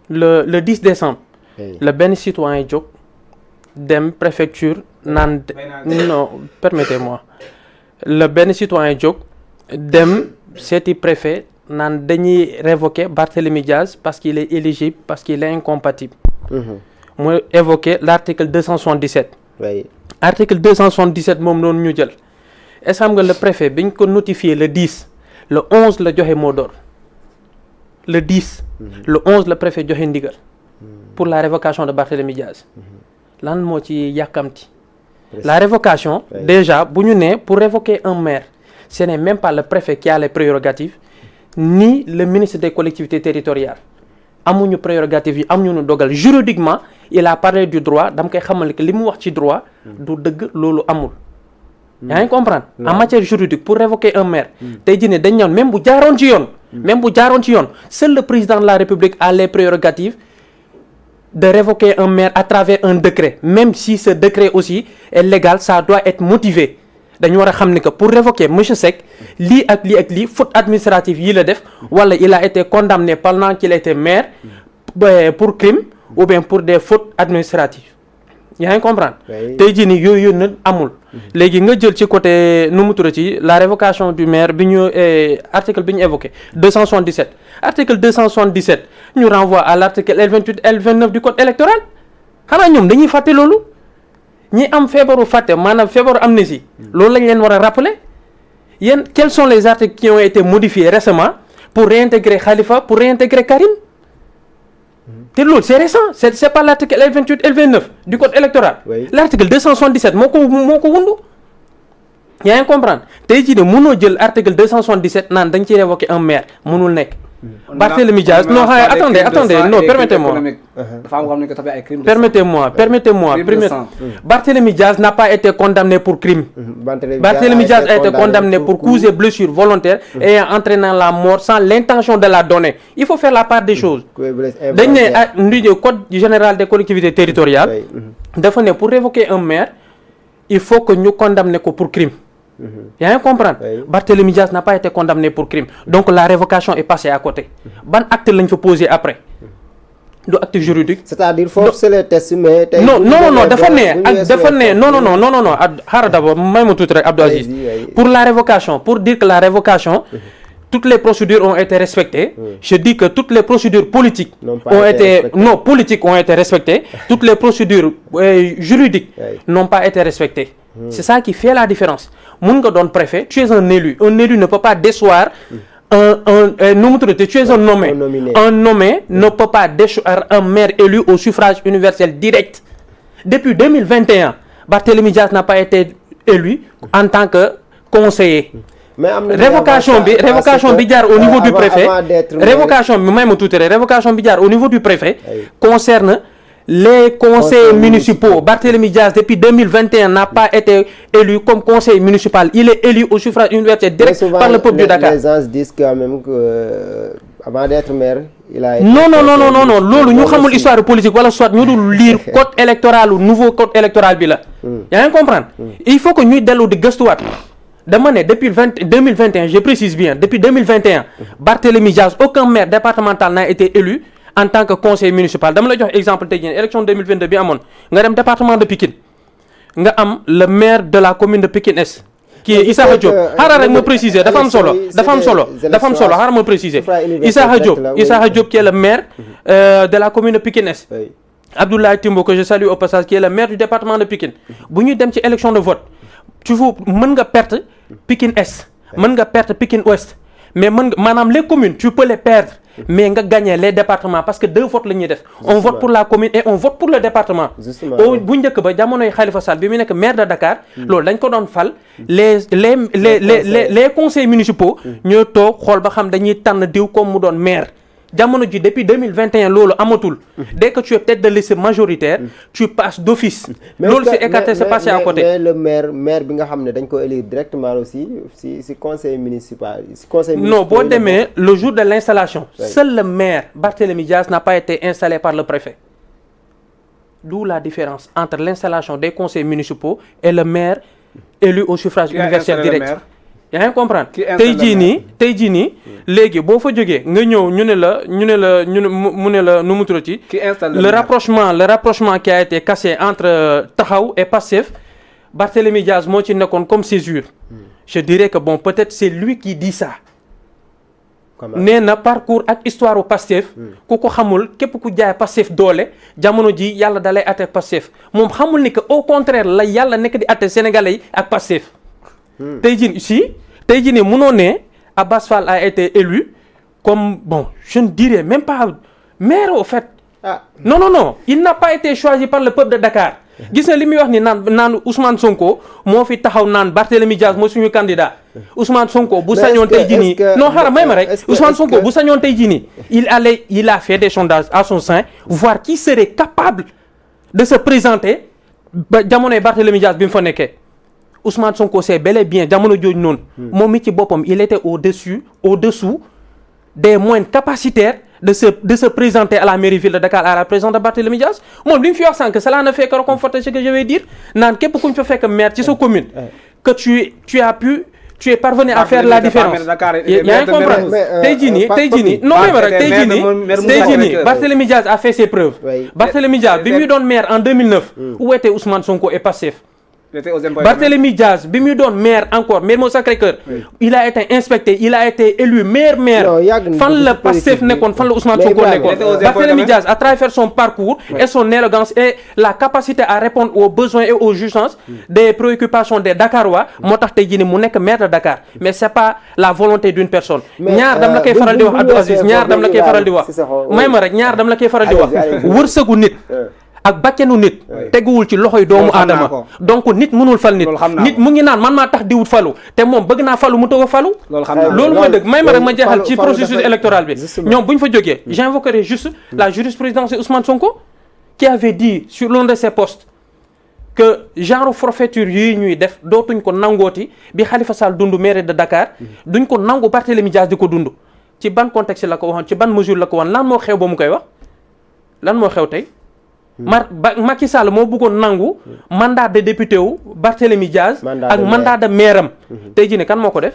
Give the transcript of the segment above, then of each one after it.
le 10 décembre. le benn citoyen jóg dem préfecture naan non permettez-moi le benn citoyen jóg dem seeti préfet naan dañuy révoquer Barthélémy Diaz parce qu'il est éligible parce qu'il est incompatible. mu évoqué l'article 277. oui. article 277 moom noonu ñu jël est-ce que xam nga le préfet bi ñu ko notifié le 10 le 11 la joxe mot d'ordre le 10. le 11 le préfet joxe ndigal. pour la révocation de Barthélémy Diaz. lan moo ci yàkkamti. la révocation. oui. déjà bu ñu nee pour révoquer un maire ce n'est même pas le préfet qui a les prérogatives ni le ministre des collectivités territoriales amuñu prérogatives yi amuñu dogal juridiquement il a parlé du droit dama koy xamal que li mu wax ci droit. du dëgg loolu amul. yaa ngi comprendre. en matière juridique pour révoquer un maire. tey jii ne dañ ñëw même bu jaaroon ci yoon. même bu jaaroon ci yoon seul le président de la République a les prérogatives de révoquer un maire à travers un décret même si ce décret aussi est légal ça doit être motivé dañu war a xam ni que pour révoquer monsieur Seck lii ak lii faute administrative yi la def wala il a été condamné pendant qu'il était maire pour crime ou bien pour des fautes administratives yaa ngi comprendre. tey jii nii yooyu na amul. léegi nga jël ci côté nu mu tudd ci la révocation du maire bi ñu article bi ñu évoqué 277 article 277 ñu renvoie à l'article L28 L29 du code électoral xanaa ñoom dañuy fàtte loolu ñi am feebaru fàtte maanaam feebaru amnésie loolu lañ leen war a rappeler yéen quels sont les articles qui ont été modifiés récemment pour réintégrer Khalifa pour réintégrer Karim te loolu c'est récent c'est pas l'article L28 L29 du code électoral. oui. l'article 277 moo ko wundu yaa ngi comprendre tey jii de mënoo jël article 277 naan dañ ciy révoquer un maire mënul nekk. Barthélémy Diaz non attendez non permettez-moi Barthélémy Diaz n'a pas été condamné pour crime. Barthélémy Diaz a été condamné pour coups et blessures volontaires et entraînant la mort sans l'intention de la donner il faut faire la part des choses. dañ ne code général des collectivités territoriales. dafa ne pour révoquer un maire il faut que ñu condamner ko pour crime. yaa ngi comprendre. Barthélémy Diaz n'a pas été condamné pour crime donc la révocation est passée à côté ban acte lañ fa posé après du acte juridique. c'est-à-dire forcer les tests mais. non dafa ne non xaaral d'abord may ma tuuti rek Abdou Aziz pour la révocation pour dire que la révocation toutes les procédures ont été respectées. Je dis que toutes les procédures politiques ont été respectées. Toutes les procédures juridiques n'ont pas été respectées. C'est ça qui fait la différence. Mun nga doon préfet, tu es un élu. Un élu ne peut pas déchoir tu es un nommé. Un nommé ne peut pas déchoir un maire élu au suffrage universel direct. Depuis 2021, Barthélémy Diaz n'a pas été élu en tant que conseiller. mais révocation bi jaar au niveau du préfet révocation bi jaar au niveau du préfet concerne les conseillers municipaux. Barthélémy Diaz depuis 2021 n'a pas été élu comme conseiller municipal il est élu au suffrage universel direct par le peuple de Dakar. Les gens disent quand même que avant d'être maire il a été non loolu ñu xamul histoire politique wala soit ñu dul lire code électoral ou nouveau code électoral bi la yaa ngi comprendre il faut que ñuy dellu di gëstuwaat dama ne depuis 2021 je précise bien depuis 2021 Barthélémy Diaz aucun maire départemental n'a été élu en tant que conseiller municipal dama la jox exemple tey jii élection 2022 bi amoon nga dem département de Pikine nga am le maire de la commune de Pikine Est qui est Issakha Diop xaaral rek ma préciser dafa am solo xaaral ma préciser Issakha Diop qui est le maire de la commune de Pikine Est Abdoulaye Timbo que je salue au passage qui est le maire du département de Pikine bu ñu dem ci élection de vote tu vois mën nga perdre Pikine Est mën nga perdre Pikine Ouest mais mën nga maanaam les communes tu peux les perdre mais nga gagner les départements parce que 2 votes la ñuy def on vote pour la commune et on vote pour le département bu njëkk ba jamonoy Khalifa Sall bi mu nekk maire de Dakar loolu dañ ko doon fal les conseils municipaux ñoo toog xool ba xam dañuy tànn diw comme mu doon maire jamono ji depuis 2021 loolu amatul dès que tu es tête de liste majoritaire tu passes d'office loolu c'est écarté c'est passé à côté mais le maire bi nga xam ne dañ ko élire directement aussi si conseil municipal non boo demee le jour de l'installation seul le maire Barthélémy Diaz n'a pas été installé par le préfet d'où la différence entre l'installation des conseils municipaux et le maire élu au suffrage universel direct yaa ngi comprendre Qui installe tey le jii maire. nii tey jii nii léegi boo fa jógee nga ñëw ñu ne mu ne la nu mu tuddati Qui installe le rapprochement qui a été cassé entre Taxaw et Pastef Barthélémy Diaz moo ci nekkoon comme césure je dirais que bon peut-être c'est lui qui dit ça nee na parcours ak histoire u Pastef ku ko xamul képp ku jaay Pastef doole jamono ji yàlla dalay atte Pastef moom xamul ni que au contraire la yàlla nekk di atte sénégalais yi ak Pastef tey jii nii munoo ne Abass Fall a été élu comme bon je ne dirais même pas maire au fait non il n'a pas été choisi par le peuple de Dakar gis na li muy wax ni naan Ousmane Sonko moo fi taxaw naan Barthélémy Diaz mooy suñu candidat Ousmane Sonko bu sañoon tey jii nii non xaaral may ma rek Ousmane Sonko bu sañoon tey jii nii il a fait des sondages à son sein voir qui serait capable de se présenter ba jamonoy Barthélémy Diaz bi mu fa nekkee Ousmane Sonko c'est bel et bien jamono jooju noonu moom mi ci boppam il était au-dessous des moyens capacitaires de se présenter à la mairie ville de Dakar à la présence de Barthélémy Diaz moom li mu fi wax sànq cela ne fait que reconforter ce que je vais dire naan képp ku ñu fa fekk maire ci sa commune que tu es parvenu à faire la différence yaa ngi comprendre tey jii nii non même rek tey jii nii Barthélémy Diaz a fait ses preuves Barthélémy Diaz bi muy doon maire en 2009 où était Ousmane Sonko et Pastef Barthélémy Diaz bi muy doon maire encore maire moo Sacré-Cœur il a été inspecté il a été élu maire fan la Pastef nekkoon fan la Ousmane Sonko nekkoon Barthélémy Diaz à travers son parcours et son élégance et la capacité à répondre aux besoins et aux urgences des préoccupations des Dakarois moo tax tey jii ni mu nekk maire de Dakar mais c'est pas la volonté d'une personne ñaar dam la koy faral di wax Abdou Aziz ñaar dam la koy faral di wax may ma rek ñaar dam la koy faral di wax wërsëgu nit ak bakkenu nit teguwul ci loxoy doomu aadama donc nit mënul fal nit mu ngi naan man maa tax diwut falu te moom bëgg naa falu mu tëw a falu loolu mooy dëgg may ma rek ma jeexal ci processus électoral bi ñoom bu ñu fa jógee j'invoquerai juste la jurisprudence de Ousmane Sonko qui avait dit sur l'un de ses postes que genre forfaiture yi ñuy def dootuñ ko nangooti bi Khalifa Sall dund maire de Dakar duñ ko nangu Barthélémy Diaz di ko dund ci ban contexte la ko waxoon ci ban mesure la ko waxoon lan moo xew ba mu koy wax lan moo xew tey Macky Sall moo bëggoon nangu mandat de député wu Barthélémy Diaz ak mandat de maire am tey jii ne kan moo ko def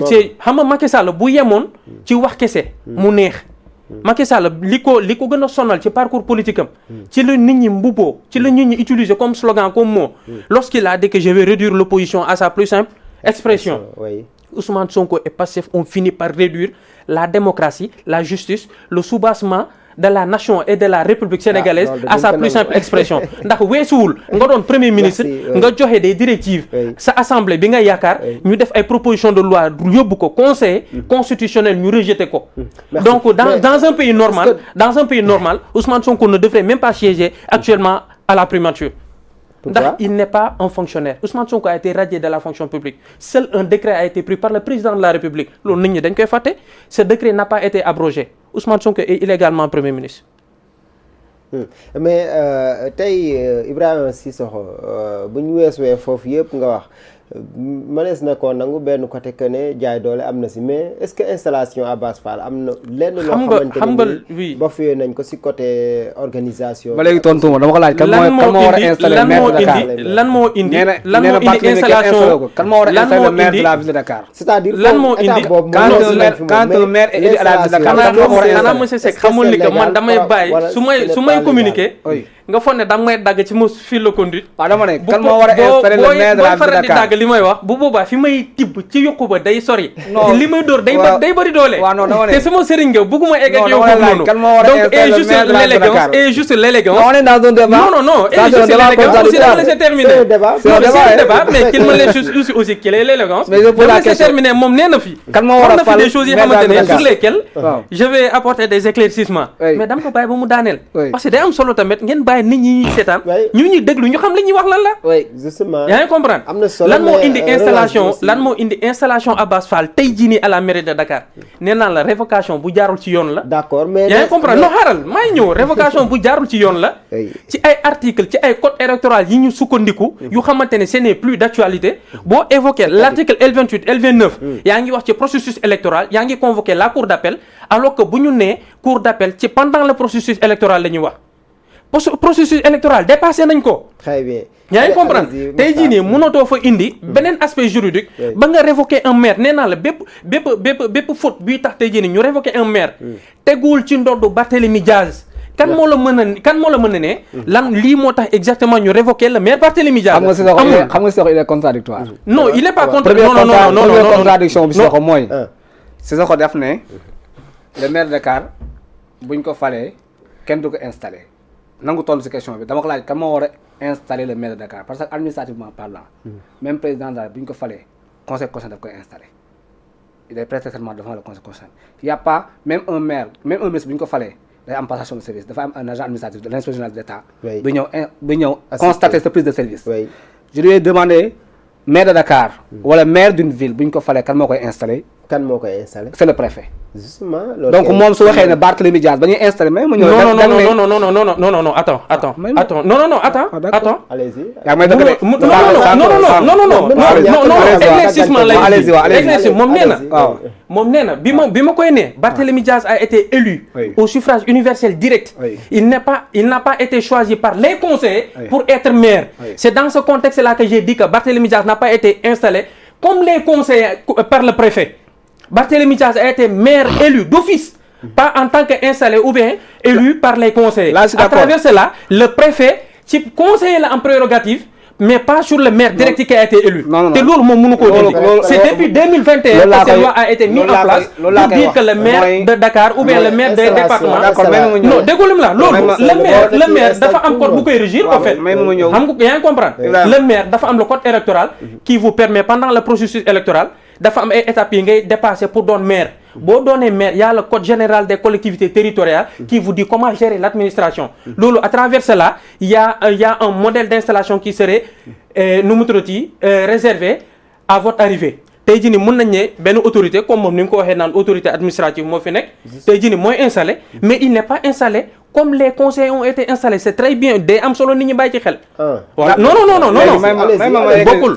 c'est xam nga Macky Sall bu yemoon ci wax kese mu neex Macky Sall li ko gën a sonal ci parcours politique am ci la nit ñi mbubboo ci la nit ñi utiliser comme slogan comme mot lorsqu'il a dit que je vais réduire l'opposition à sa plus simple expression Ousmane Sonko et Pastef ont fini par réduire la démocratie la justice le soubassement de la nation et de la République sénégalaise à sa plus simple expression ndax weesuwul nga doon premier ministre nga joxe des directives sa assemblée bi nga yaakaar ñu def ay propositions de loi yóbbu ko conseil constitutionnel ñu rejeté ko donc dans un pays normal Ousmane Sonko ne devrait même pas siéger actuellement à la primature ndax il n'est pas un fonctionnaire Ousmane Sonko a été radié de la fonction publique seul un décret a été pris par le président de la République loolu nit ñi dañ koy fàtte ce décret n'a pas été abrogé Ousmane Sonko est illégalement premier ministre. mais tey Ibrahima Cissokho bu ñu weesuwee foofu yëpp nga wax mënees na koo nangu benn côté que ne jaay doole am na si mais est-ce que installation Abass Fall am na lenn loo xamante ne ba fuyee nañ ko si côté organisation ba léegi tontu ma dama ko laaj kan moo war a installer maire de Dakar lan moo indi installation kan moo war a installer maire de la ville de Dakar c'est-à-dire lan moo indi quand un maire est élu à la ville de Dakar xanaa monsieur Seck xamul ni que man damay bàyyi su may communiquer nga foog ne da may dagg ci mo fil de conduite waaw dama ne kan moo war a installer le maire de la ville de Dakar dagg li may wax bu boobaa fi may tibb ci yokku ba day sori li may dóor day bëri doole te sama sëriñ nga bugguma egg ak yow foofu noonu donc et juste l'élégance on est dans un débat non et juste l'élégance aussi dama laisser terminer c'est un débat mais qu'il me laisse aussi qu'il est l'élégance dama laisser terminer moom nee na fi kan moo war a fal des choses yi xamante ne sur lesquelles je vais apporter des éclaircissements mais dama ko bàyyi ba mu daaneel parce que day am solo tamit ngeen bàyyi nit ñi ñuy seetaan ñu ñuy déglu ñu xam li ñuy wax lan la justement yaa ngi comprendre lan moo indi installation Abass Fall tey jii nii à la mairie de Dakar nee naa la révocation bu jaarul ci yoon la d'accord mais yaa ngi comprendre non xaaral maa ngi ñëw révocation bu jaarul ci yoon la ci ay article ci ay code électoral yi ñu sukkandiku yu xamante ne ce n'est plus d'actualité boo évoqué l'article L28 L29 yaa ngi wax ci processus électoral yaa ngi convoqué la cour d'appel alors que bu ñu nee cour d'appel ci pendant le processus électoral la ñuy wax processus électoral dépassé nañ ko. très bien. yaa ngi comprendre tey jii nii mënatoo fa indi beneen aspect juridique ba nga révoquer un maire nee naa la bépp faute bii tax tey jii nii ñu révoquer un maire teguwul ci ndoddu Barthélémy Diaz kan moo la mën a ne lan lii moo tax exactement ñu révoquer le maire Barthélémy Diaz. xam nga Sissoko il est contradictoire. non il est pas contradictoire. non contradiction bi Sissoko mooy. Sissoko def ne le maire de Dakar buñ ko falee kenn du ko installé nangu tontu si question bi dama ko laaj kan moo war a installer le maire de Dakar parce que administrativement parlant même président daal bu ñu ko falee conseil constitutionnel daf koy installer il est prêté serment devant le conseil constitutionnel il y a pas même un ministre bu ñu ko falee day am passation de service dafa am un agent administratif de l'inspection générale de l'État bu ñëw constater sa prise de service. Je lui ai demandé maire de Dakar wala maire d'une ville bu ñu ko falee kan moo koy installer. C'est le préfet. Justement, donc moom su waxee ne Barthélémy Diaz ba ñuy installé mais mu ñëw. non attends. Allez-y. yaa may dëgg de moom nee na bi ma koy ne Barthélémy Diaz a été élu au suffrage universel direct. Il n'a pas été choisi par les conseillers pour être maire. C'est dans ce contexte-là que j'ai dit que Barthélémy Diaz n'a pas été installé comme les conseillers par le préfet. Barthélémy Diaz a été maire élu d'office, pas en tant qu'installé ou bien élu par les conseillers. Là, à travers cela, le préfet, ci conseiller la en prérogative, mais pas sur le maire direct qui a été élu. C'est depuis 2021 que cette loi a été mise en place pour dire que le maire de Dakar ou bien le maire des départements. Non, dégoulum là, le maire dafa am code bu koy régir en fait. Xam nga yaa ngi comprendre. Le maire dafa am le code électoral qui vous permet pendant le processus électoral dafa am ay étapes yi ngay dépasser pour doon maire. boo doonee maire il y a le code général des collectivités territoriales qui vous dit comment gérer l'administration. loolu à travers cela il y a un modèle d'installation qui serait réservé à votre arrivée. tey jii nii mën nañ ne benn autorité comme moom ni nga ko waxee naan autorité administrative moo fi nekk. tey jii nii mooy installé mais il n'est pas installé comme les conseillers ont été installés c'est très bien day am solo nit ñi bàyyi ci xel. non bokkul.